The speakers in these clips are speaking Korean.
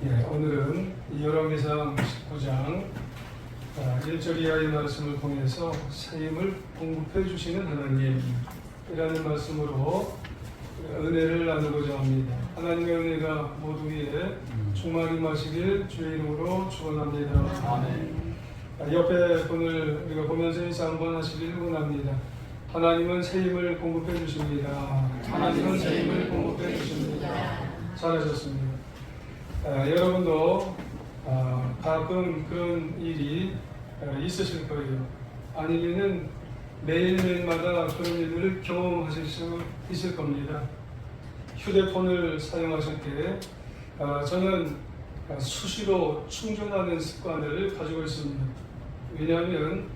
오늘은 열왕기상 19장 1절 이하의 말씀을 통해서 새 힘을 공급해 주시는 하나님이라는 말씀으로 은혜를 나누고자 합니다. 하나님의 은혜가 모두 위에 충만히 마시길 주의 이름으로 축원합니다. 아멘. 옆에 분을 우리가 보면서 인사 한번 하시길 원합니다. 하나님은 새 힘을 공급해 주십니다. 하나님은 새 힘을 공급해 주십니다. 잘하셨습니다. 여러분도 가끔 그런 일이 있으실 거예요. 아니면은 매일매일마다 그런 일들을 경험하실 수 있을 겁니다. 휴대폰을 사용하실 때 저는 수시로 충전하는 습관을 가지고 있습니다. 왜냐하면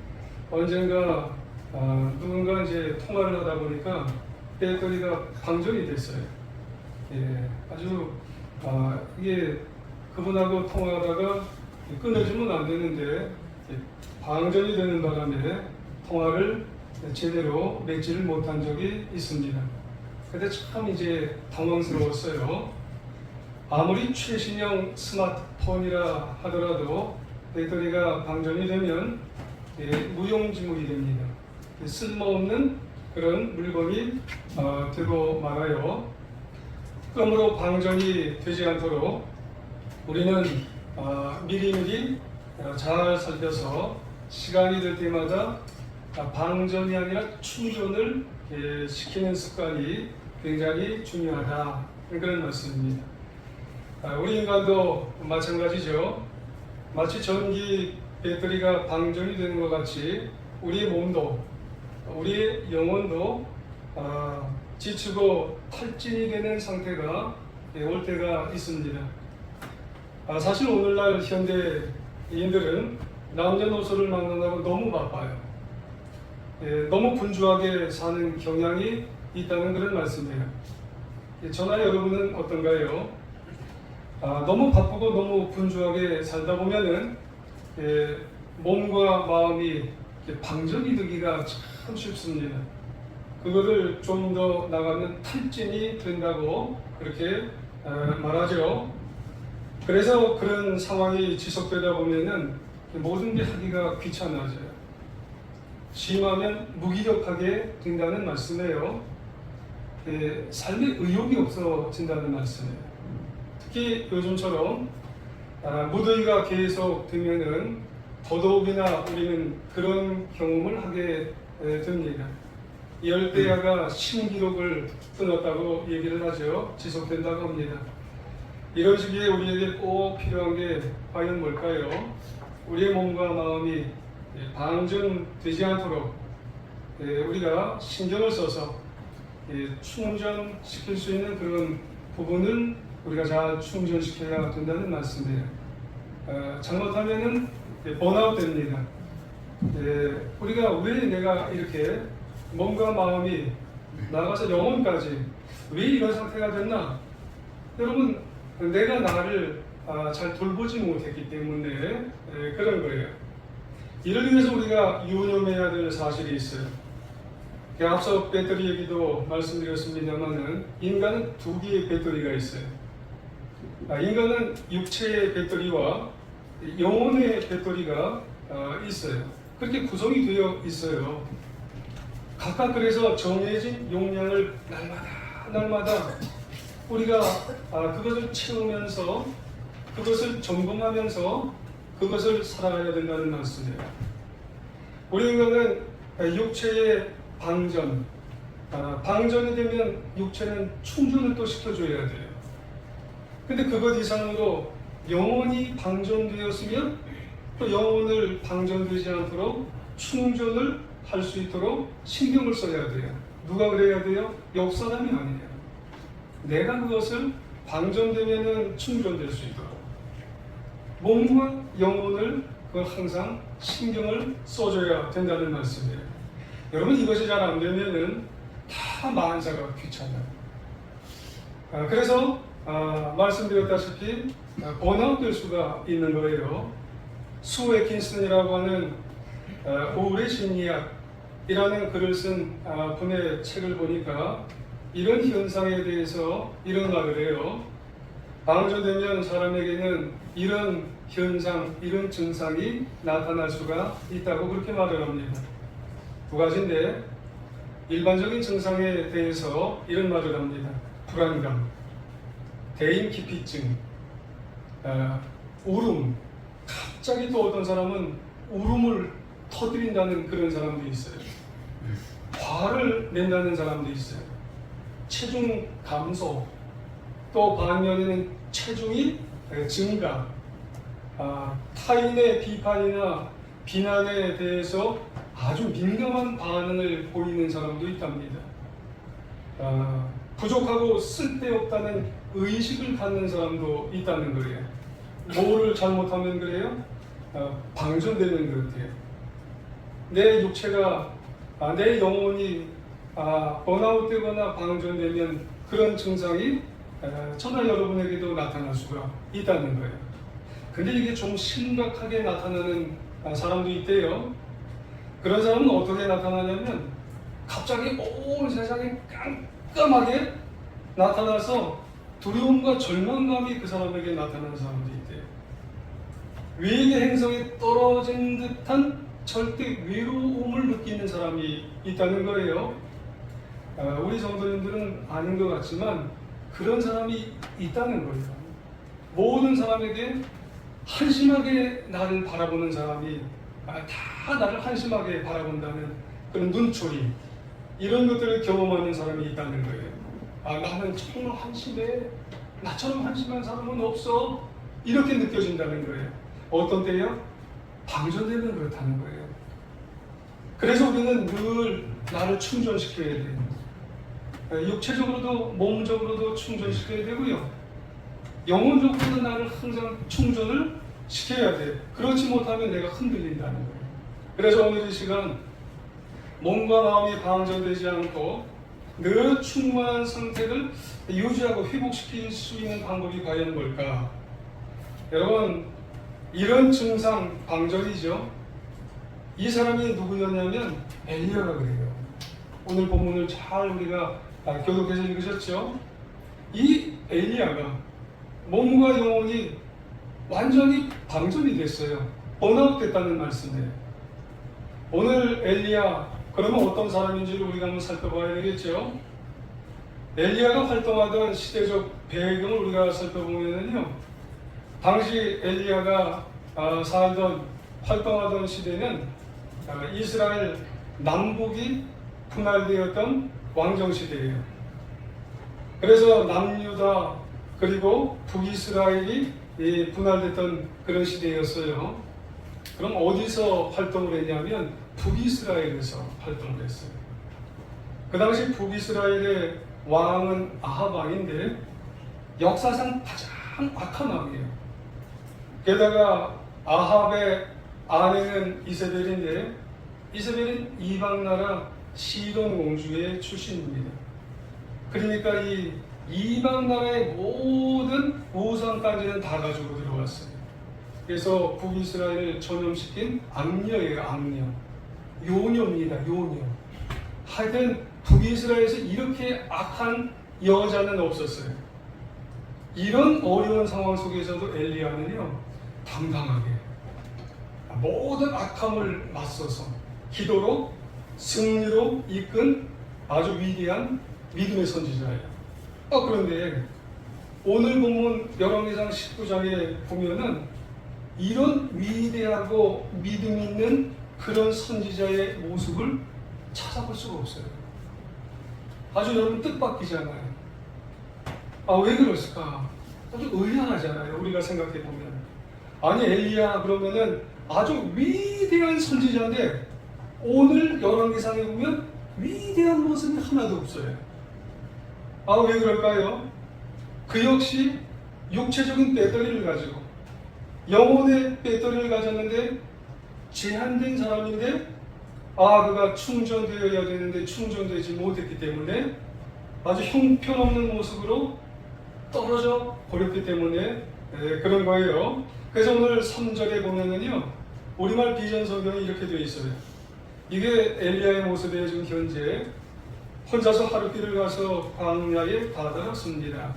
언젠가 누군가 이제 통화를 하다 보니까 배터리가 방전이 됐어요. 아주 이게 그분하고 통화하다가 끊어지면 안 되는데 방전이 되는 바람에 통화를 제대로 맺지를 못한 적이 있습니다. 그때 참 이제 당황스러웠어요. 아무리 최신형 스마트폰이라 하더라도 배터리가 방전이 되면 무용지물이 됩니다. 쓸모없는 그런 물건이 되고 말아요. 그러므로 방전이 되지 않도록 우리는 미리미리 잘 살펴서 시간이 될 때마다 방전이 아니라 충전을 시키는 습관이 굉장히 중요하다, 그런 말씀입니다. 우리 인간도 마찬가지죠. 마치 전기 배터리가 방전이 되는 것 같이 우리의 몸도, 우리의 영혼도 지치고 탈진이 되는 상태가 올 때가 있습니다. 사실 오늘날 현대인들은 남녀노소를 만나고 너무 바빠요. 너무 분주하게 사는 경향이 있다는 그런 말씀이에요. 저나 여러분은 어떤가요? 너무 바쁘고 너무 분주하게 살다 보면은 몸과 마음이 방전이 되기가 참 쉽습니다. 그거를 좀 더 나가면 탈진이 된다고 그렇게 말하죠. 그래서 그런 상황이 지속되다 보면은 모든 게 하기가 귀찮아져요. 심하면 무기력하게 된다는 말씀이에요. 삶에 의욕이 없어진다는 말씀이에요. 특히 요즘처럼 무더위가 계속 되면은 더더욱이나 우리는 그런 경험을 하게 됩니다. 열대야가 신기록을 끊었다고 얘기를 하죠. 지속된다고 합니다. 이런 시기에 우리에게 꼭 필요한 게 과연 뭘까요? 우리의 몸과 마음이 방전되지 않도록 우리가 신경을 써서 충전시킬 수 있는 그런 부분을 우리가 잘 충전시켜야 된다는 말씀이에요. 잘못하면은 번아웃 됩니다. 우리가 왜 내가 이렇게 몸과 마음이 나아가서 영혼까지 왜 이런 상태가 됐나? 여러분, 내가 나를 잘 돌보지 못했기 때문에 그런 거예요. 이를 위해서 우리가 유념해야 될 사실이 있어요. 앞서 배터리 얘기도 말씀드렸습니다만은 인간은 두 개의 배터리가 있어요. 인간은 육체의 배터리와 영혼의 배터리가 있어요. 그렇게 구성이 되어 있어요. 각각 그래서 정해진 용량을 날마다 우리가 그것을 채우면서 그것을 점검하면서 그것을 살아가야 된다는 말씀이에요. 우리 인간은 육체의 방전이 되면 육체는 충전을 또 시켜줘야 돼요. 근데 그것 이상으로 영혼이 방전되었으면 또 영혼을 방전되지 않도록 충전을 할 수 있도록 신경을 써야 돼요. 누가 그래야 돼요? 옆 사람이 아니에요. 내가 그것을 방전되면은 충전될 수 있도록 몸과 영혼을 그걸 항상 신경을 써줘야 된다는 말씀이에요. 여러분, 이것이 잘 안 되면은 다 만사가 귀찮아요. 그래서 말씀드렸다시피 번아웃 될 수가 있는 거예요. 수 웨킨슨이라고 하는 우울의 심리학이라는 글을 쓴 분의 책을 보니까 이런 현상에 대해서 이런 말을 해요. 방전되면 사람에게는 이런 현상, 이런 증상이 나타날 수가 있다고 그렇게 말을 합니다. 두 가지인데 일반적인 증상에 대해서 이런 말을 합니다. 불안감, 대인기피증, 울음. 갑자기 또 어떤 사람은 울음을 터뜨린다는 그런 사람도 있어요. 화를 낸다는 사람도 있어요. 체중 감소, 또 반면에는 체중이 증가, 타인의 비판이나 비난에 대해서 아주 민감한 반응을 보이는 사람도 있답니다. 부족하고 쓸데없다는 의식을 갖는 사람도 있다는 거예요. 뭐를 잘못하면 그래요? 방전되는 것 같아요. 내 육체가, 내 영혼이 번아웃되거나 방전되면 그런 증상이 저나 여러분에게도 나타날 수가 있다는 거예요. 근데 이게 좀 심각하게 나타나는 사람도 있대요. 그런 사람은 어떻게 나타나냐면 갑자기 온 세상이 깜깜하게 나타나서 두려움과 절망감이 그 사람에게 나타나는 사람도 있대요. 외계 행성에 떨어진 듯한 절대 외로움을 느끼는 사람이 있다는 거예요. 우리 성도님들은 아닌 것 같지만 그런 사람이 있다는 거예요. 모든 사람에게 한심하게 나를 바라보는 사람이 다 나를 한심하게 바라본다는 그런 눈초리, 이런 것들을 경험하는 사람이 있다는 거예요. 나는 정말 한심해, 나처럼 한심한 사람은 없어, 이렇게 느껴진다는 거예요. 어떤 때요? 방전되면 그렇다는 거예요. 그래서 우리는 늘 나를 충전시켜야 돼요. 육체적으로도 몸적으로도 충전시켜야 되고요. 영혼적으로도 나를 항상 충전을 시켜야 돼. 그렇지 못하면 내가 흔들린다는 거예요. 그래서 오늘 이 시간 몸과 마음이 방전되지 않고 늘 충만한 상태를 유지하고 회복시킬 수 있는 방법이 과연 뭘까? 여러분, 이런 증상 방전이죠. 이 사람이 누구였냐면 엘리야가 그래요. 오늘 본문을 잘 우리가 교독해서 읽으셨죠? 이 엘리야가 몸과 영혼이 완전히 방전이 됐어요. 번아웃 됐다는 말씀이에요. 오늘 엘리야, 그러면 어떤 사람인지를 우리가 한번 살펴봐야 되겠죠? 엘리야가 활동하던 시대적 배경을 우리가 살펴보면요, 당시 엘리야가 활동하던 시대는 이스라엘 남북이 분할되었던 왕정시대예요. 그래서 남유다 그리고 북이스라엘이 분할됐던 그런 시대였어요. 그럼 어디서 활동을 했냐면 북이스라엘에서 활동을 했어요. 그 당시 북이스라엘의 왕은 아합 왕인데 역사상 가장 악한 왕이에요. 게다가 아합의 아내는 이세벨인데 이세벨은 이방나라 시돈 공주의 출신입니다. 그러니까 이 이방나라의 모든 우상까지는 다 가지고 들어왔어요. 그래서 북이스라엘을 전염시킨 악녀예요, 악녀. 요녀입니다, 요녀. 하여튼 북이스라엘에서 이렇게 악한 여자는 없었어요. 이런 어려운 상황 속에서도 엘리야는요, 당당하게 모든 악함을 맞서서 기도로 승리로 이끈 아주 위대한 믿음의 선지자예요. 그런데 오늘 본문 열왕기상 19장에 보면은 이런 위대하고 믿음 있는 그런 선지자의 모습을 찾아볼 수가 없어요. 아주 여러분 뜻밖이잖아요. 왜 그랬을까? 아주 의아하잖아요. 우리가 생각해 보면. 아니 엘리야 그러면은 아주 위대한 선지자인데 오늘 열왕기상에 보면 위대한 모습이 하나도 없어요. 왜 그럴까요? 그 역시 육체적인 배터리를 가지고 영혼의 배터리를 가졌는데 제한된 사람인데 그가 충전되어야 되는데 충전되지 못했기 때문에 아주 형편없는 모습으로 떨어져 버렸기 때문에 그런 거예요. 그래서 오늘 3절에 보면은요, 우리말 비전 성경이 이렇게 되어 있어요. 이게 엘리야의 모습이에요. 지금 현재 혼자서 하룻길을 가서 광야에 다다랐습니다.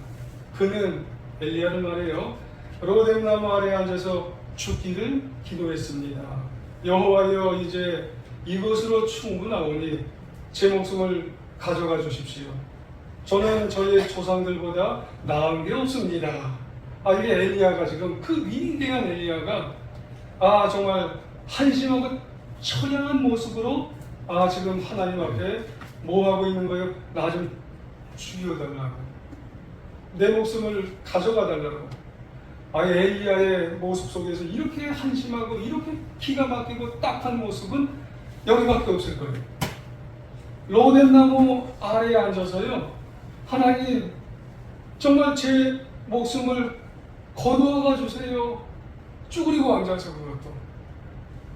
그는 엘리야는 말이에요. 로뎀나무 아래에 앉아서 죽기를 기도했습니다. 여호와여, 이제 이것으로 충분하오니 제 목숨을 가져가 주십시오. 저는 저희 조상들보다 나은 게 없습니다. 이게 엘리야가 지금 그 위대한 엘리야가 정말 한심하고 처량한 모습으로 지금 하나님 앞에 뭐 하고 있는 거예요? 나 좀 죽여달라고, 내 목숨을 가져가 달라고. 엘리야의 모습 속에서 이렇게 한심하고 이렇게 기가 막히고 딱한 모습은 여기밖에 없을 거예요. 로뎀나무 아래에 앉아서요, 하나님 정말 제 목숨을 거두어가 주세요. 쭈그리고 앉아서 그것도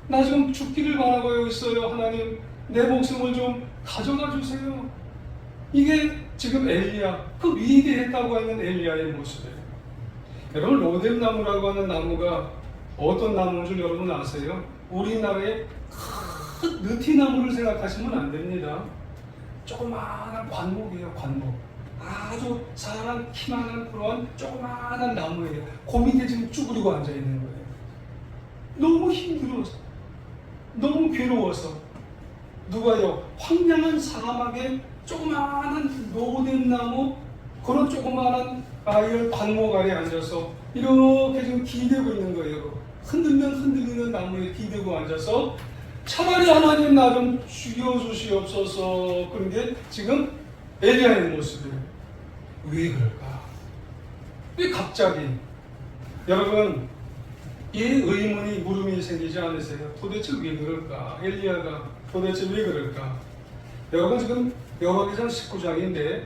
나 좀 죽기를 바라고 있어요. 하나님 내 목숨을 좀 가져가 주세요. 이게 지금 엘리야, 그 위대했다고 하는 엘리야의 모습이에요. 여러분, 로뎀나무라고 하는 나무가 어떤 나무인 줄 여러분 아세요? 우리나라의 큰 느티나무를 생각하시면 안 됩니다. 조그마한 관목이에요. 관목. 아주 사람 키만한 그런 조그마한 나무예요. 그 밑에 지금 쭈그리고 앉아 있는 거예요. 너무 힘들어서, 너무 괴로워서. 누가요? 황량한 사막에 조그마한 로뎀나무, 그런 조그마한 이런 관목 아래 앉아서 이렇게 지금 기대고 있는 거예요. 흔들리는 나무에 기대고 앉아서 차라리 하나님 나 좀 죽여주시옵소서. 그런 게 지금 엘리야의 모습이에요. 왜 그럴까? 왜 갑자기? 여러분, 이 의문이, 물음이 생기지 않으세요? 도대체 왜 그럴까? 엘리야가 도대체 왜 그럴까? 여러분, 지금 열왕기상 19장인데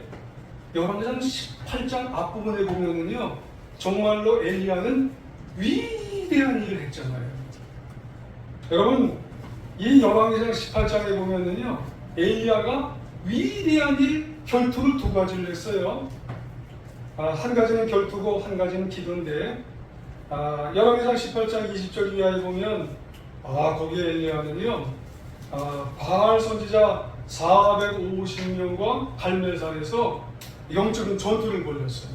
열왕기상 18장 앞부분에 보면은요, 정말로 엘리야는 위대한 일을 했잖아요. 여러분, 이 열왕기상 18장에 보면은요, 엘리야가 위대한 일, 결투를 두 가지를 했어요. 한 가지는 결투고 한 가지는 기도인데, 열왕기상 18장 20절 이하에 보면 거기에 엘리야는요, 바알 선지자 450명과 갈멜산에서 영적인 전투를 벌였어요.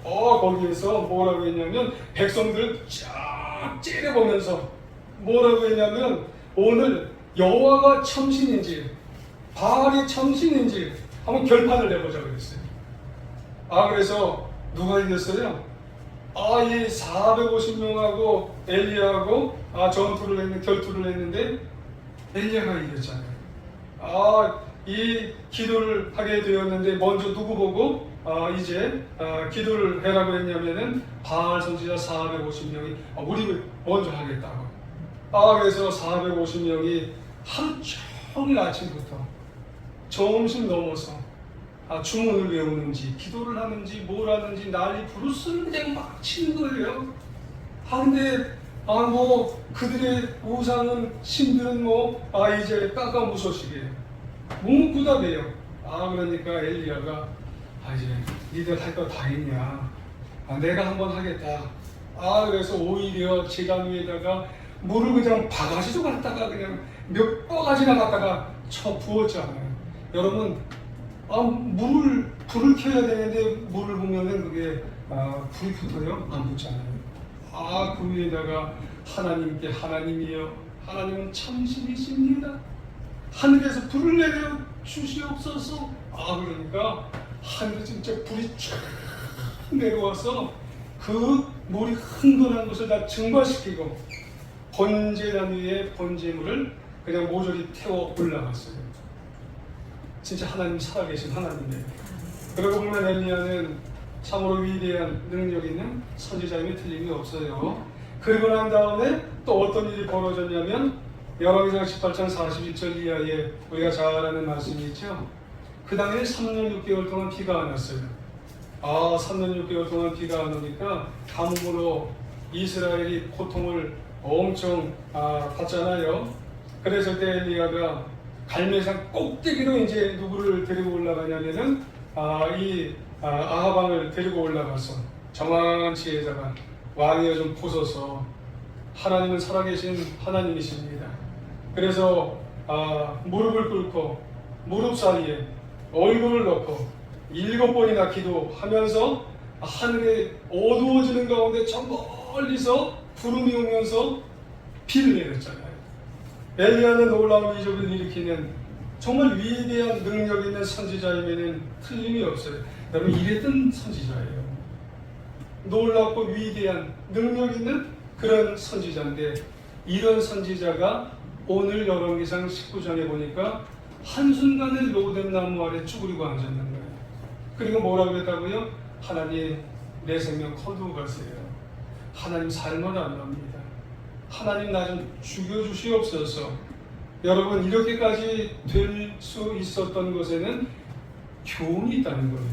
거기에서 뭐라고 했냐면, 백성들을 쫙 째려보면서 뭐라고 했냐면, 오늘 여호와가 참신인지 바알이 참신인지 한번 결판을 내보자 그랬어요. 그래서 누가 이겼어요? 이 450명하고 엘리야하고 결투를 했는데 엘리야가 이겼잖아요. 이 기도를 하게 되었는데 먼저 누구 보고 이제 기도를 해라고 했냐면은 바알 선지자 450명이 우리 먼저 하겠다고. 그래서 450명이 하루 종일 아침부터 점심 넘어서 주문을 외우는지 기도를 하는지 뭘 하는지 난리 부르스를 그냥 막 치는 거예요. 근데 그들의 우상은 신들은 이제 깎아무소식이에요. 묵묵부답이에요. 그러니까 엘리야가 이제 니들 할 거 다 했냐? 내가 한번 하겠다. 그래서 오히려 제단 위에다가 물을 그냥 바가지로 갖다가 그냥 몇 바가지나 갖다가 부었잖아요. 여러분, 불을 켜야 되는데 물을 보면은 그게 불이 붙어요? 안 붙잖아요. 그 위에다가 하나님께, 하나님이여, 하나님은 참신이십니다. 하늘에서 불을 내려 주시옵소서. 그러니까 하늘에 진짜 불이 쫙 내려와서 그 물이 흥건한 것을 다 증발시키고 번제단 위에 번제물을 그냥 모조리 태워 올라갔어요. 진짜 하나님 살아계신 하나님이에요. 그러고 보면 엘리야는 참으로 위대한 능력 있는 선지자임에 틀림이 없어요. 그리고 난 다음에 또 어떤 일이 벌어졌냐면 열왕기상 18장 41절 이하에 우리가 잘 아는 말씀이 있죠. 그 당일 3년 6개월 동안 비가 안 왔어요. 3년 6개월 동안 비가 안 오니까 가뭄으로 이스라엘이 고통을 엄청 받잖아요. 그래서 때 엘리야가 갈멜산 꼭대기로 이제 누구를 데리고 올라가냐면은 아하방을 데리고 올라가서 정확한 지혜자가 왕이여 좀 보소서, 하나님은 살아계신 하나님이십니다. 그래서 무릎을 꿇고 무릎 사이에 얼굴을 넣고 7번이나 기도하면서 하늘에 어두워지는 가운데 저 멀리서 구름이 오면서 비를 내렸잖아요. 엘리야는 놀라운 이적을 일으키는 정말 위대한 능력 있는 선지자임에는 틀림이 없어요. 여러분, 이랬던 선지자예요. 놀랍고 위대한 능력 있는 그런 선지자인데, 이런 선지자가 오늘 열왕기상 19장에 보니까 한순간에 로뎀 나무 아래 쭈그리고 앉았는 거예요. 그리고 뭐라고 했다고요? 하나님, 내 생명 거두어 가세요. 하나님, 삶을 안 합니다. 하나님, 나 좀 죽여주시옵소서. 여러분, 이렇게까지 될 수 있었던 것에는 교훈이 있다는 거예요.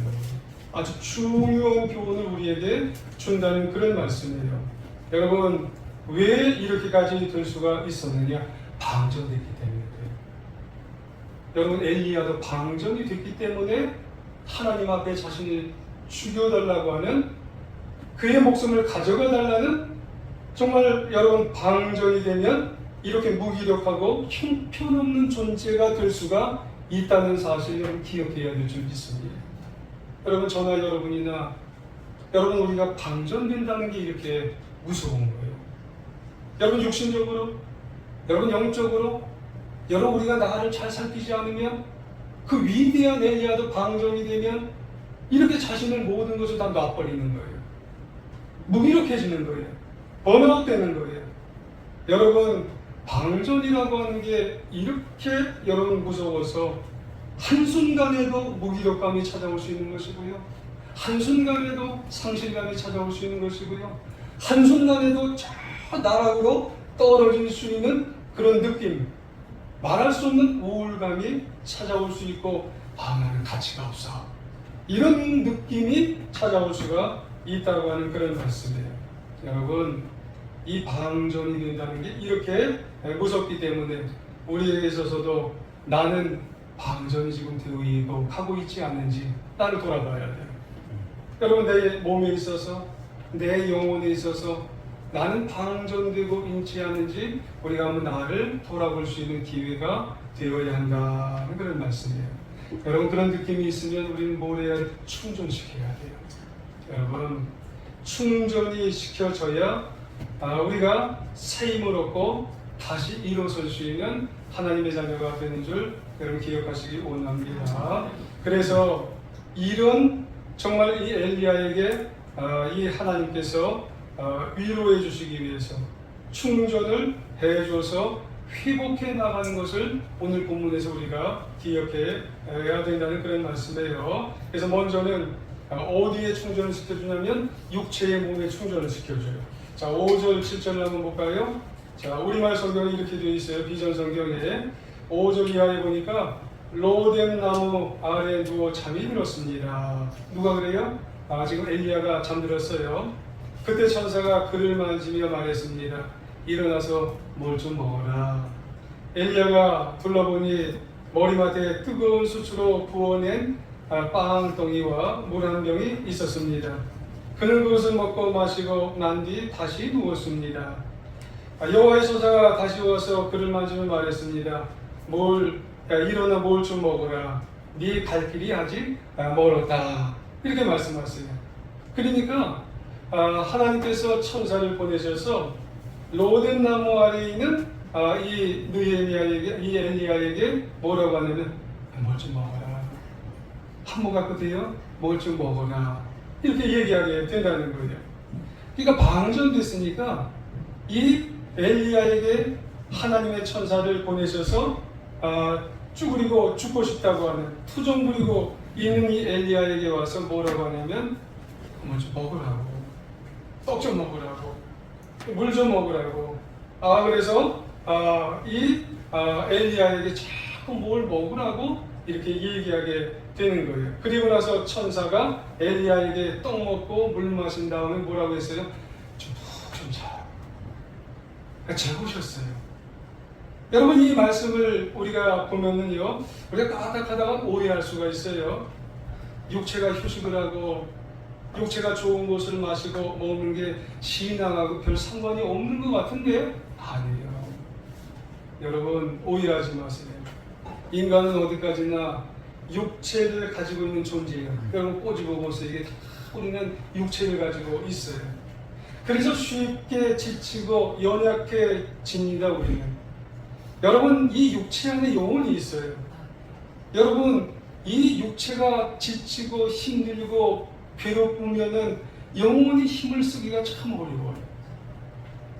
아주 중요한 교훈을 우리에게 준다는 그런 말씀이에요. 여러분, 왜 이렇게까지 될 수가 있었느냐? 방전됐기 때문에 그래요. 여러분, 엘리야도 방전이 됐기 때문에 하나님 앞에 자신을 죽여달라고 하는, 그의 목숨을 가져가 달라는, 정말 여러분, 방전이 되면 이렇게 무기력하고 형편없는 존재가 될 수가 있다는 사실을 여러분 기억해야 될 줄 믿습니다. 여러분, 저나 여러분이나 여러분, 우리가 방전된다는 게 이렇게 무서운 거예요. 여러분, 육신적으로, 여러분, 영적으로, 여러분, 우리가 나를 잘 살피지 않으면, 그 위대한 엘리야도 방전이 되면 이렇게 자신의 모든 것을 다 놔버리는 거예요. 무기력해지는 거예요. 번아웃 되는 거예요. 여러분, 방전이라고 하는 게 이렇게 여러분 무서워서 한순간에도 무기력감이 찾아올 수 있는 것이고요. 한순간에도 상실감이 찾아올 수 있는 것이고요. 한순간에도 저 나락으로 떨어질 수 있는 그런 느낌, 말할 수 없는 우울감이 찾아올 수 있고, 나는 가치가 없어, 이런 느낌이 찾아올 수가 있다고 하는 그런 말씀이에요. 여러분, 이 방전이 된다는 게 이렇게 무섭기 때문에 우리에게 있어서도 나는 방전이 지금 되고 가고 있지 않는지 나를 돌아봐야 돼요. 여러분, 내 몸에 있어서, 내 영혼에 있어서 나는 방전되고 있지 않는지 우리가 한번 나를 돌아볼 수 있는 기회가 되어야 한다는 그런 말씀이에요. 여러분, 그런 느낌이 있으면 우리는 뭘 해야 돼? 충전시켜야 돼요. 여러분, 충전이 시켜져야 우리가 새 힘을 얻고 다시 일어설 수 있는 하나님의 자녀가 되는 줄 여러분 기억하시기 원합니다. 그래서 이런 정말 이 엘리야에게 이 하나님께서 위로해 주시기 위해서 충전을 해줘서 회복해 나가는 것을 오늘 본문에서 우리가 기억해야 된다는 그런 말씀이에요. 그래서 먼저는 어디에 충전을 시켜주냐면 육체의 몸에 충전을 시켜줘요. 자, 5절, 7절을 한번 볼까요? 자, 우리말 성경이 이렇게 되어 있어요. 비전 성경에 5절 이하에 보니까 로뎀 나무 아래 누워 잠이 들었습니다. 누가 그래요? 지금 엘리야가 잠들었어요. 그때 천사가 그를 만지며 말했습니다. 일어나서 뭘 좀 먹어라. 엘리야가 둘러보니 머리맡에 뜨거운 수치로 부어낸 빵덩이와 물 한 병이 있었습니다. 그는 그것을 먹고 마시고 난 뒤 다시 누웠습니다. 여호와의 소사가 다시 와서 그를 만지며 말했습니다. 일어나 뭘 좀 먹어라. 네 갈 길이 아직 멀었다. 이렇게 말씀하세요. 그러니까 하나님께서 천사를 보내셔서 로뎀 나무 아래에 있는 이 엘리야에게 뭐라고 하냐면 뭘 좀 먹어라. 한 번 갖고 돼요? 뭘 좀 먹어라. 이렇게 얘기하게 된다는 거예요. 그러니까 방전됐으니까 이 엘리야에게 하나님의 천사를 보내셔서 쭈그리고 죽고 싶다고 하는, 투정 부리고 있는 이 엘리야에게 와서 뭐라고 하냐면 뭘 좀 먹으라고, 떡 좀 먹으라고, 물 좀 먹으라고. 그래서 이 엘리야에게 자꾸 뭘 먹으라고 이렇게 얘기하게 되는 거예요. 그리고 나서 천사가 엘리야에게 떡 먹고 물 마신 다음에 뭐라고 했어요? 좀 자. 재우셨어요. 여러분, 이 말씀을 우리가 보면은요, 우리가 까딱하다가 오해할 수가 있어요. 육체가 휴식을 하고 육체가 좋은 것을 마시고 먹는 게 신앙하고 별 상관이 없는 것 같은데 아니에요. 여러분, 오해하지 마세요. 인간은 어디까지나 육체를 가지고 있는 존재예요. 여러분, 꼬집어 보세요. 이게 다 우리는 육체를 가지고 있어요. 그래서 쉽게 지치고 연약해집니다, 우리는. 여러분, 이 육체 안에 영혼이 있어요. 여러분, 이 육체가 지치고 힘들고 괴롭으면은 영혼이 힘을 쓰기가 참 어려워요.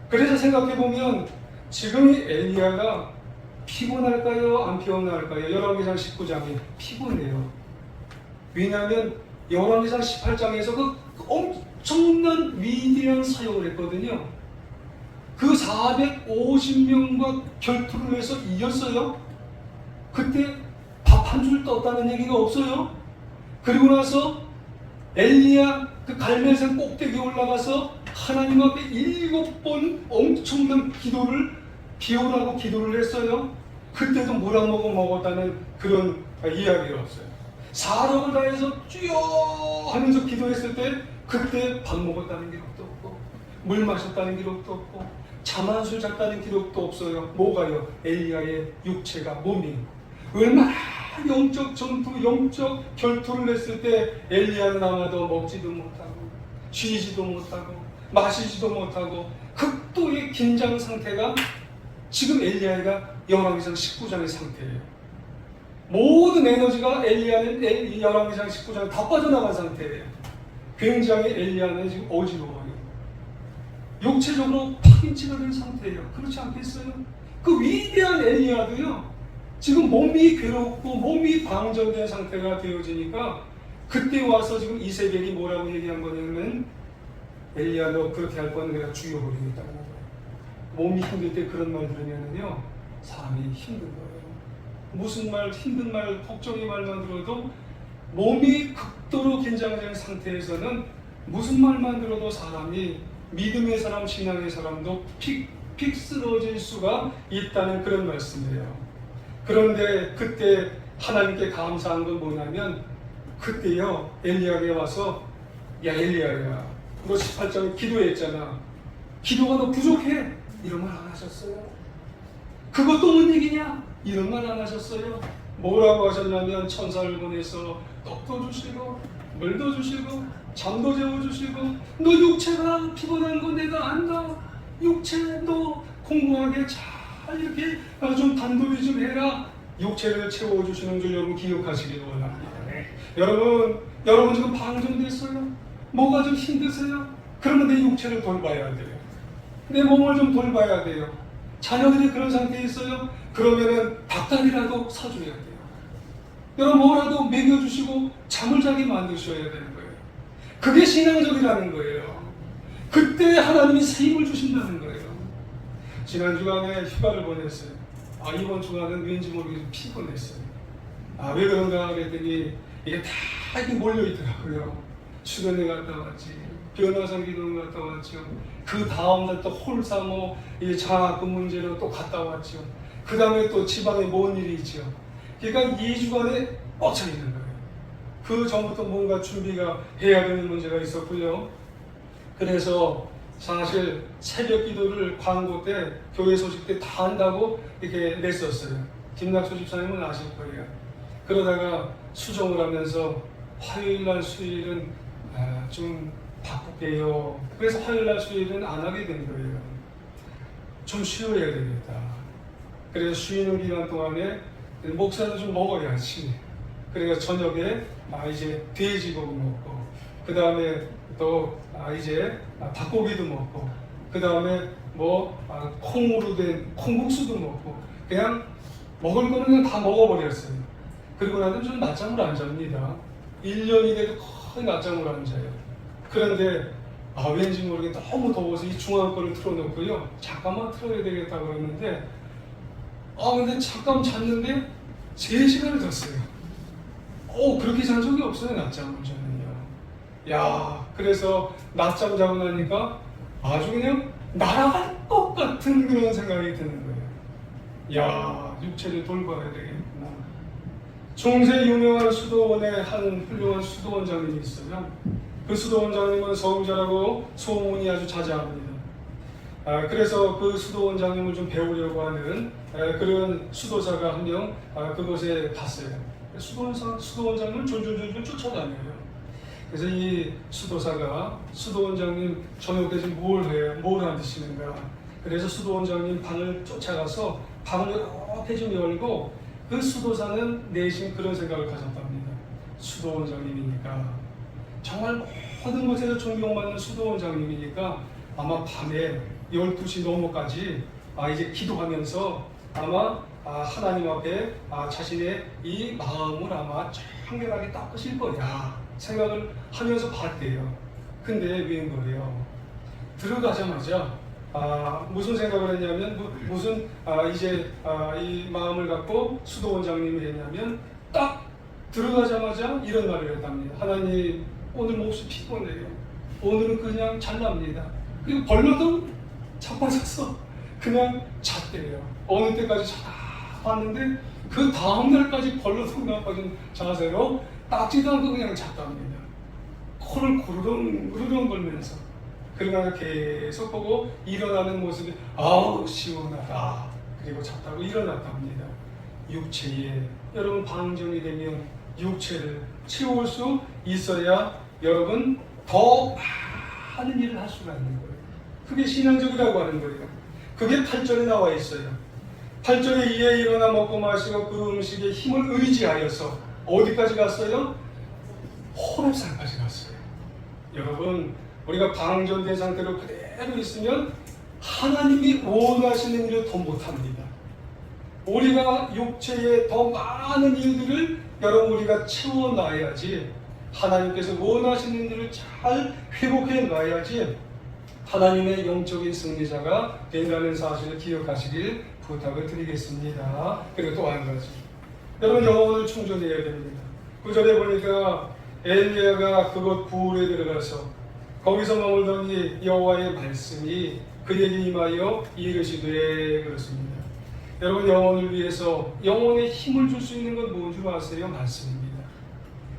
그래서 생각해보면 지금 이 엘리야가 피곤할까요? 안 피곤할까요? 열왕기상 19장이 피곤해요. 왜냐하면 열왕기상 18장에서 그 엄청난 위대한 사역을 했거든요. 그 450명과 결투를 해서 이겼어요. 그때 밥 한 줄 떴다는 얘기가 없어요. 그리고 나서 엘리야 그 갈멜산 꼭대기에 올라가서 하나님 앞에 7번 엄청난 기도를 비오라고 기도를 했어요. 그때도 물 한 모금 먹었다는 그런 이야기가 없어요. 사력을 다해서 쭈여 하면서 기도했을 때 그때 밥 먹었다는 기록도 없고 물 마셨다는 기록도 없고 잠 한 술 잤다는 기록도 없어요. 뭐가요? 엘리야의 육체가, 몸이 얼마나 영적 전투, 영적 결투를 했을 때 엘리야는 아마도 먹지도 못하고 쉬지도 못하고 마시지도 못하고 극도의 긴장 상태가 지금 엘리야가 열왕기상 19장의 상태예요. 모든 에너지가 엘리야는 열왕기상 19장에 다 빠져나간 상태예요. 굉장히 엘리야는 지금 어지러워요. 육체적으로 파김치가 된 상태예요. 그렇지 않겠어요? 그 위대한 엘리야도요, 지금 몸이 괴롭고 몸이 방전된 상태가 되어지니까 그때 와서 지금 이세벨이 뭐라고 얘기한 거냐면 엘리야 너 그렇게 할 거는 내가 죽여버리겠다는 거예요. 몸이 힘들 때 그런 말 들으면요 사람이 힘든 거예요. 무슨 말, 힘든 말, 걱정의 말만 들어도 몸이 극도로 긴장된 상태에서는 무슨 말만 들어도 사람이 믿음의 사람, 신앙의 사람도 픽 쓰러질 수가 있다는 그런 말씀이에요. 그런데 그때 하나님께 감사한 건 뭐냐면 그때요 엘리야가 와서 야 엘리야야 너 18장에 기도했잖아. 기도가 너 부족해. 이런 말 안 하셨어요. 그것도 못 얘기냐? 이런 말 안 하셨어요. 뭐라고 하셨냐면 천사를 보내서 떡도 주시고 물도 주시고 잠도 재워주시고 너 육체가 피곤한 거 내가 안다. 육체 너 공부하게 잘 이렇게 좀 단도리 좀 해라. 육체를 채워주시는 줄 여러분 기억하시길 원합니다. 여러분 지금 방전됐어요? 뭐가 좀 힘드세요? 그러면 내 육체를 돌봐야 돼요. 내 몸을 좀 돌봐야 돼요. 자녀들이 그런 상태에 있어요? 그러면은 닭다리라도 사줘야 돼요. 여러분 뭐라도 먹여주시고 잠을 자게 만드셔야 되는 거예요. 그게 신앙적이라는 거예요. 그때 하나님이 새 힘을 주신다는 거예요. 지난 주간에 휴가를 보냈어요. 이번 주간은 왠지 모르게 좀 피곤했어요. 왜 그런가 그랬더니 이게 다 이렇게 몰려있더라고요. 수련회 갔다 왔지, 변화상 기도원 갔다 왔죠. 그 다음날 또 홀사모 장학금 문제로 또 갔다 왔죠. 그 다음에 또 지방에 뭔 일이 있죠. 그러니까 2주간에 뻗쳐 있는 거예요. 그 전부터 뭔가 준비가 해야 되는 문제가 있었고요. 그래서 사실 새벽 기도를 광고 때 교회 소식 때 다 한다고 이렇게 냈었어요. 김낙수 집사님은 아실 거예요. 그러다가 수정을 하면서 화요일날 수요일은 좀 바꿀게요. 그래서 화요일날 수요일은 안 하게 된 거예요. 좀 쉬어야 되겠다. 그래서 쉬는 기간 동안에 목사도 좀 먹어야지. 그래서 저녁에 이제 돼지고기 먹고 그 다음에 또 이제 닭고기도 먹고 그 다음에 콩으로 된 콩국수도 먹고 그냥 먹을 거는 그냥 다 먹어버렸어요. 그리고 나서 좀 낮잠을 안 잡니다. 1년이 돼도 거의 낮잠을 안 자요. 그런데 왠지 모르게 너무 더워서 이 중앙 거를 틀어놓고요. 잠깐만 틀어야 되겠다 그러는데 근데 잠깐 잤는데 3시간을 잤어요. 그렇게 잔 적이 없어요. 낮잠을 저는요. 그래서 낮잠 자고 나니까 아주 그냥 날아갈 것 같은 그런 생각이 드는 거예요. 육체를 돌봐야 되겠구나. 중세 유명한 수도원의 한 훌륭한 수도원장님이 있어요. 그 수도원장님은 서울자라고 소문이 아주 자자합니다. 그래서 그 수도원장님을 좀 배우려고 하는 그런 수도사가 한 명 그곳에 갔어요. 수도원장님을 졸졸졸 쫓아다녀요. 그래서 이 수도사가 수도원장님 저녁 때 지금 뭘 해요? 뭘 안 드시는가? 그래서 수도원장님 방을 쫓아가서 방을 이렇게 좀 열고 그 수도사는 내심 그런 생각을 가졌답니다. 수도원장님이니까 정말 모든 곳에서 존경받는 수도원장님이니까 아마 밤에 12시 넘어까지 이제 기도하면서 아마 하나님 앞에 자신의 이 마음을 아마 청결하게 닦으실 거야 생각을 하면서 봤대요. 근데 웬거래요? 들어가자마자 무슨 생각을 했냐면 무슨 이제 이 마음을 갖고 수도원장님이 했냐면 딱 들어가자마자 이런 말을 했답니다. 하나님 오늘 몹시 피곤해요. 오늘은 그냥 잘납니다. 그리고 벌러도 자빠져서 그냥 잤대요. 어느 때까지 자다 봤는데 그 다음날까지 벌러도 나빠진 자세로 닦지도 않고 그냥 잤답니다. 코를 구르릉 걸면서 그러다가 계속 보고 일어나는 모습이 아우 시원하다. 그리고 잤다고 일어났답니다. 육체에 여러분 방전이 되면 육체를 채울 수 있어야 여러분 더 많은 일을 할 수가 있는 거예요. 그게 신앙적이라고 하는 거예요. 그게 8절에 나와 있어요. 8절에 이에 일어나 먹고 마시고 그 음식에 힘을 의지하여서 어디까지 갔어요? 호렙산까지 갔어요. 여러분 우리가 방전된 상태로 그대로 있으면 하나님이 원하시는 일을 더 못합니다. 우리가 육체에 더 많은 일들을 여러분 우리가 채워놔야지 하나님께서 원하시는 일을 잘 회복해 놔야지 하나님의 영적인 승리자가 된다는 사실을 기억하시길 부탁을 드리겠습니다. 그리고 또 한 가지 여러분 영혼을 충전해야 됩니다. 9절에 보니까 엘리야가 그곳 부울에 들어가서 거기서 머물더니 여호와의 말씀이 그에게 임하여 이르시되 그렇습니다. 여러분 영혼을 위해서 영혼에 힘을 줄 수 있는 건 뭔 줄 아세요? 말씀입니다.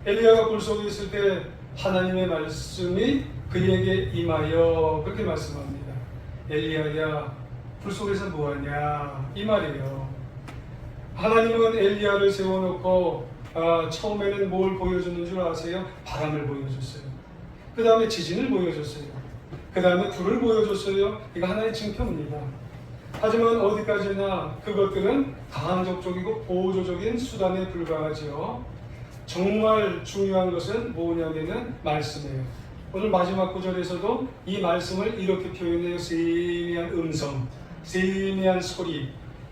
엘리야가 굴 속에 있을 때 하나님의 말씀이 그에게 임하여 그렇게 말씀합니다. 엘리야야 불 속에서 뭐하냐 이 말이에요. 하나님은 엘리야를 세워놓고 처음에는 뭘 보여주는 줄 아세요? 바람을 보여줬어요. 그 다음에 지진을 보여줬어요. 그 다음에 불을 보여줬어요. 이거 하나의 징표입니다. 하지만 어디까지나 그것들은 강적적이고 보조적인 수단에 불과하죠. 정말 중요한 것은 뭐냐면은 말씀이에요. 오늘 마지막 구절에서도 이 말씀을 이렇게 표현해요. 세미한 음성, 세미한 소리.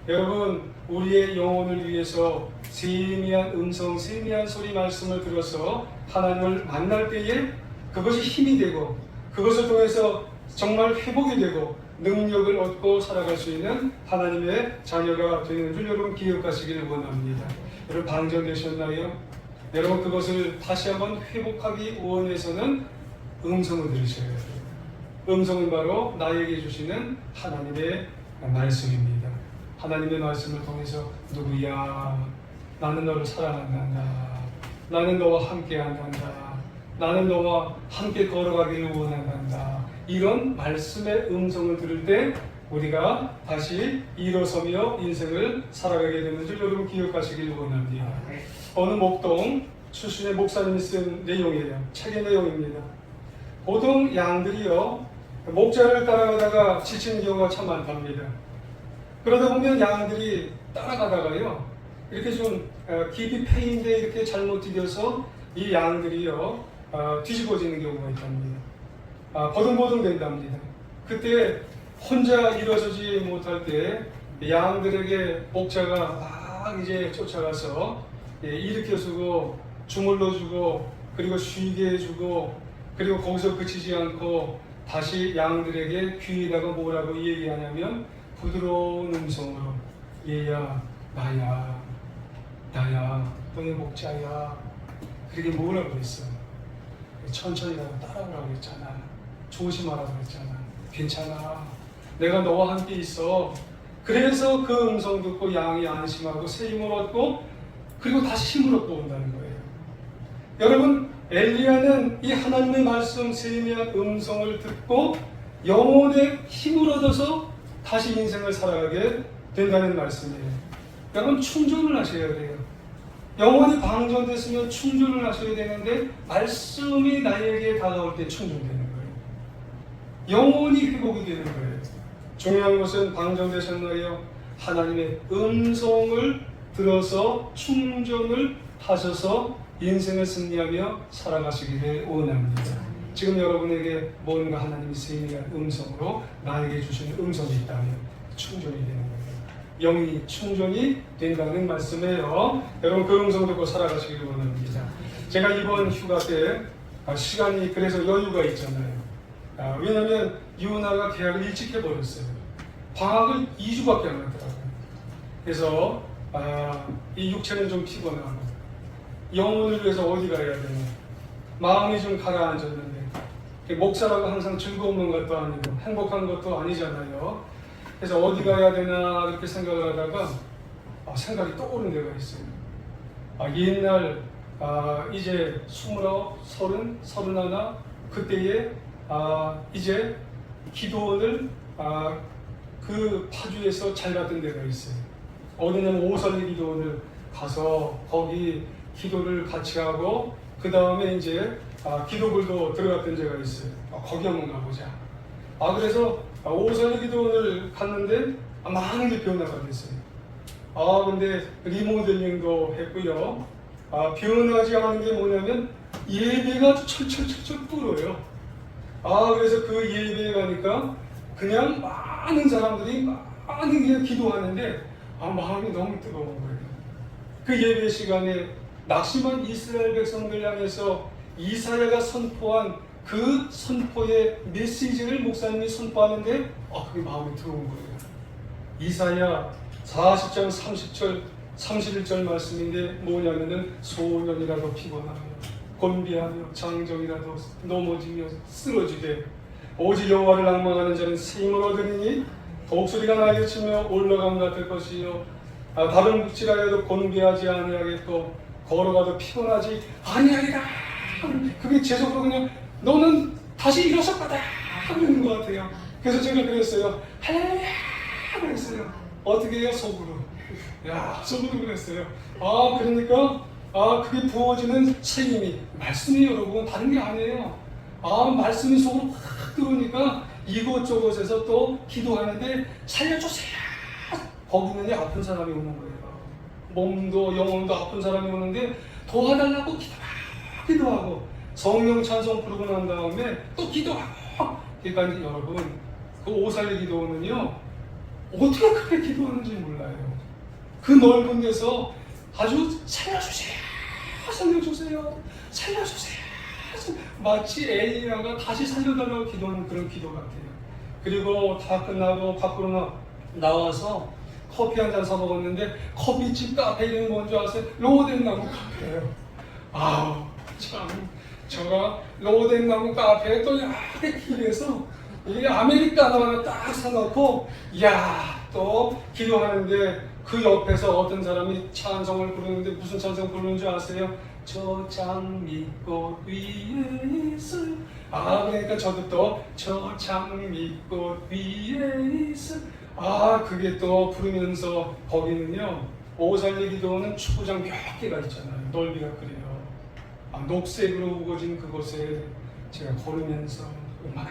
여러분 우리의 영혼을 위해서 세미한 음성, 세미한 소리 말씀을 들어서 하나님을 만날 때에 그것이 힘이 되고 그것을 통해서 정말 회복이 되고 능력을 얻고 살아갈 수 있는 하나님의 자녀가 되는 줄 여러분 기억하시기를 원합니다. 여러분 방전되셨나요? 여러분 그것을 다시 한번 회복하기 원해서는 음성을 들으셔야 돼요. 음성은 바로 나에게 주시는 하나님의 말씀입니다. 하나님의 말씀을 통해서 누구야? 나는 너를 사랑한단다. 나는 너와 함께 한단다. 나는 너와 함께 걸어가기를 원한단다. 이런 말씀의 음성을 들을 때 우리가 다시 일어서며 인생을 살아가게 되는 줄 여러분 기억하시길 원합니다. 어느 목동 출신의 목사님이 쓴 내용이에요. 책의 내용입니다. 보통 양들이요 목자를 따라가다가 지치는 경우가 참 많답니다. 그러다 보면 양들이 따라가다가요 이렇게 좀 깊이 패인데 이렇게 잘못 디뎌서 이 양들이요 뒤집어지는 경우가 있답니다. 버둥버둥 된답니다. 그때 혼자 일어서지 못할 때 양들에게 목자가 막 이제 쫓아가서 일으켜주고 주물러주고 그리고 쉬게 해주고 그리고 거기서 그치지 않고 다시 양들에게 귀에다가 뭐라고 얘기하냐면 부드러운 음성으로 얘야 나야 너의 목자야 그렇게 뭐라고 했어. 천천히 따라오라고 했잖아. 조심하라고 했잖아. 괜찮아. 내가 너와 함께 있어. 그래서 그 음성 듣고 양이 안심하고 새 힘을 얻고 그리고 다시 힘을 얻고 온다는 거예요. 여러분 엘리야는 이 하나님의 말씀 세미한 음성을 듣고 영혼의 힘을 얻어서 다시 인생을 살아가게 된다는 말씀이에요. 여러분 충전을 하셔야 돼요. 영혼이 방전됐으면 충전을 하셔야 되는데 말씀이 나에게 다가올 때 충전되는 거예요. 영혼이 회복이 되는 거예요. 중요한 것은 방전되셨나요? 하나님의 음성을 들어서 충전을 하셔서 인생을 승리하며 살아가시기를 원합니다. 지금 여러분에게 뭔가 하나님이 세미한 음성으로 나에게 주시는 음성이 있다면 충전이 되는 거예요. 영이 충전이 된다는 말씀이에요. 여러분 그 음성 듣고 살아가시기를 원합니다. 제가 이번 휴가 때 시간이 그래서 여유가 있잖아요. 왜냐하면 유나가 계약을 일찍 해버렸어요. 방학을 2주밖에 안 했더라고요. 그래서 이 육체는 좀 피곤하고 영혼을 위해서 어디 가야 되나, 마음이 좀 가라앉았는데 목사라고 항상 즐거운 것도 아니고 행복한 것도 아니잖아요. 그래서 어디 가야 되나 이렇게 생각을 하다가 생각이 떠오른 데가 있어요. 옛날 이제 29, 30, 31 그때에 이제 기도원을 그 파주에서 잘 갔던 데가 있어요. 어디냐면 오설리 기도원을 가서 거기 기도를 같이 하고 그 다음에 이제 기도굴도 들어갔던 데가 있어요. 거기 한번 가보자. 그래서 오설리 기도원을 갔는데 많은 게 변화가 됐어요. 근데 리모델링도 했고요. 변하지 않은 게 뭐냐면 예배가 철철철철 불어요. 그래서 그 예배에 가니까 그냥 많은 사람들이 많은 게 기도하는데 마음이 너무 뜨거운 거예요. 그 예배 시간에 낙심한 이스라엘 백성들 향해서 이사야가 선포한 그 선포의 메시지를 목사님이 선포하는데 그게 마음에 들어온 거예요. 이사야 40장 30절 31절 말씀인데 뭐냐면은 소년이라도 피곤하며 곤비하며 장정이라도 넘어지며 쓰러지되 오직 여호와를 앙망하는 자는 새 힘을 얻으리니 독수리가 날개치며 올라감 같을 것이요 다른 묵지라여도 곤비하지 아니하겠고 걸어가도 피곤하지 아니하리라. 그게 제 속으로 그냥 너는 다시 일어설 거다 하는 것 같아요. 그래서 제가 그랬어요. 할렐루야 그랬어요. 어떻게 해요? 속으로. 속으로 그랬어요. 그러니까 그게 부어지는 새 힘이 말씀이 여러분 다른 게 아니에요. 말씀이 속으로 확 들어오니까 이곳저곳에서 또 기도하는데 살려주세요. 거기는 아픈 사람이 오는 거예요. 몸도 영혼도 아픈 사람이 오는데 도와달라고 기도하고 성령 찬송 부르고 난 다음에 또 기도하고. 그러니까 여러분 그 오살리 기도는요 어떻게 그렇게 기도하는지 몰라요. 그 넓은 데서 아주 살려주세요 마치 엘리야가 다시 살려달라고 기도하는 그런 기도 같아요. 그리고 다 끝나고 밖으로 나와서 커피 한 잔 사 먹었는데 커피집 카페 이름이 뭔지 아세요? 로덴나무 카페예요. 참 제가 로덴나무 카페에 또 이렇게 길에서 이게 아메리카노 하나 딱 사놓고 또 기도하는데 그 옆에서 어떤 사람이 찬송을 부르는데 무슨 찬송 부르는 줄 아세요? 저 장미꽃 위에 있어요. 그러니까 저도 또 저 장미꽃 위에 있어요. 그게 또 부르면서 거기는요 오살리 기도는 축구장 몇 개가 있잖아요. 넓이가 그래요. 녹색으로 우거진 그곳에 제가 걸으면서 얼마나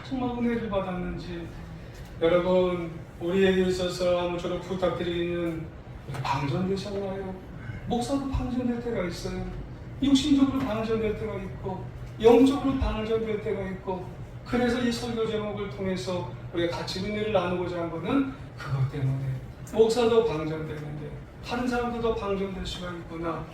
정말 은혜를 받았는지. 여러분 우리에게 있어서 아무쪼록 부탁드리는 방전되셨나요? 목사도 방전될 때가 있어요. 육신적으로 방전될 때가 있고 영적으로 방전될 때가 있고. 그래서 이 설교 제목을 통해서 우리가 같이 은혜를 나누고자 한 것은 그것 때문에 목사도 방전되는데 다른 사람들도 방전될 수가 있구나.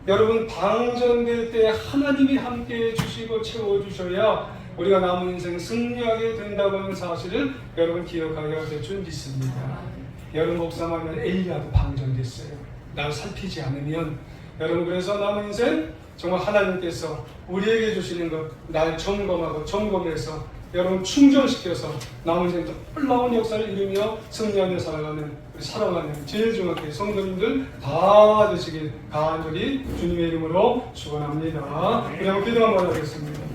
여러분 방전될 때 하나님이 함께해 주시고 채워주셔야 우리가 남은 인생 승리하게 된다고 하는 사실을 여러분 기억하여야 될 줄 믿습니다. 여러분 목사하면 엘리야도 방전됐어요. 날 살피지 않으면. 여러분 그래서 남은 인생 정말 하나님께서 우리에게 주시는 것 날 점검하고 점검해서 여러분 충전시켜서 남은 인생 놀라운 역사를 이루며 승리하며 살아가는 우리 사랑하는 제일 중학교 성도님들 다 되시길 간절히 주님의 이름으로 축원합니다. 우리 한번 기도 한번 하겠습니다.